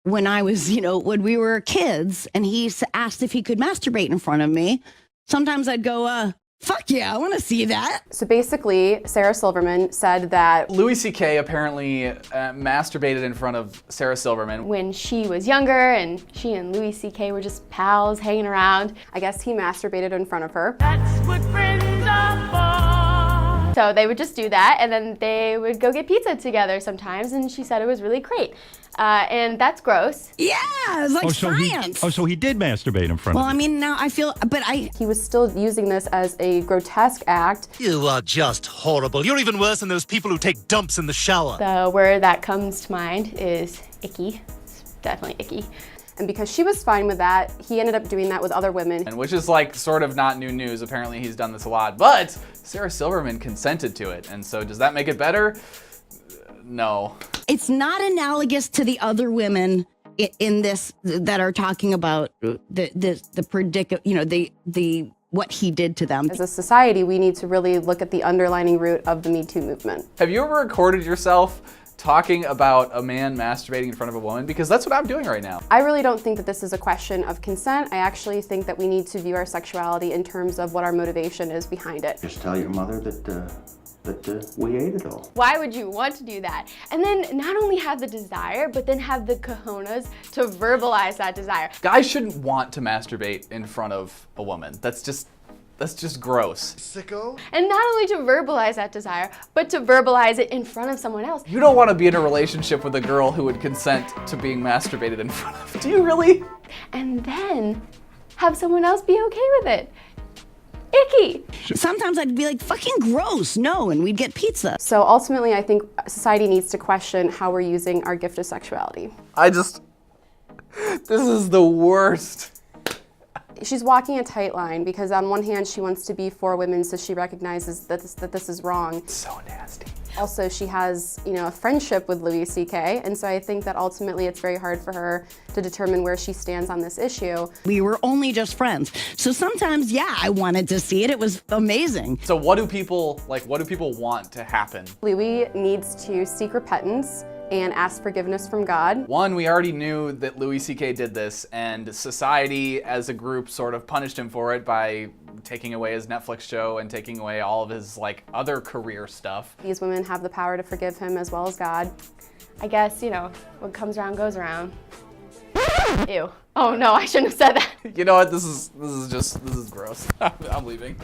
when I was, when we were kids and he asked if he could masturbate in front of me, sometimes I'd go, fuck yeah, I want to see that. So basically, Sarah Silverman said that Louis C.K. apparently masturbated in front of Sarah Silverman. when she was younger and she and Louis C.K. were just pals hanging around, I guess he masturbated in front of her. That's what friends are for. So they would just do that, and then they would go get pizza together sometimes, and she said it was really great. And that's gross. Yeah, it's like science. So he did masturbate in front Well, of I you. mean, now I feel, but He was still using this as a grotesque act. You are just horrible. You're even worse than those people who take dumps in the shower. The word that comes to mind is icky. It's definitely icky. And because she was fine with that, he ended up doing that with other women. And which is like sort of not new news. Apparently he's done this a lot, but Sarah Silverman consented to it. And so does that make it better? No. it's not analogous to the other women in this that are talking about the predicament, the what he did to them. As a society, we need to really look at the underlying root of the Me Too movement. Have you ever recorded yourself talking about a man masturbating in front of a woman? Because that's what I'm doing right now. I really don't think that this is a question of consent. I actually think that we need to view our sexuality in terms of what our motivation is behind it. Just tell your mother that we ate it all. Why would you want to do that? And then not only have the desire, but then have the cojones to verbalize that desire. Guys shouldn't want to masturbate in front of a woman. That's just gross. Sicko. And not only to verbalize that desire, but to verbalize it in front of someone else. You don't want to be in a relationship with a girl who would consent to being masturbated in front of. Do you really? And then have someone else be okay with it. Icky. Sometimes I'd be like, fucking gross, no, and we'd get pizza. So ultimately, I think society needs to question how we're using our gift of sexuality. This is the worst. She's walking a tight line because on one hand, she wants to be for women, so she recognizes that this is wrong. So nasty. Also, she has, a friendship with Louis C.K., and so I think that ultimately it's very hard for her to determine where she stands on this issue. We were only just friends. So sometimes, yeah, I wanted to see it. It was amazing. So what do people want to happen? Louis needs to seek repentance and ask forgiveness from God. One, we already knew that Louis C.K. did this, and society as a group sort of punished him for it by taking away his Netflix show and taking away all of his other career stuff. These women have the power to forgive him as well as God. I guess, what comes around goes around. Ew. Oh no, I shouldn't have said that. You know what? This is gross. I'm leaving.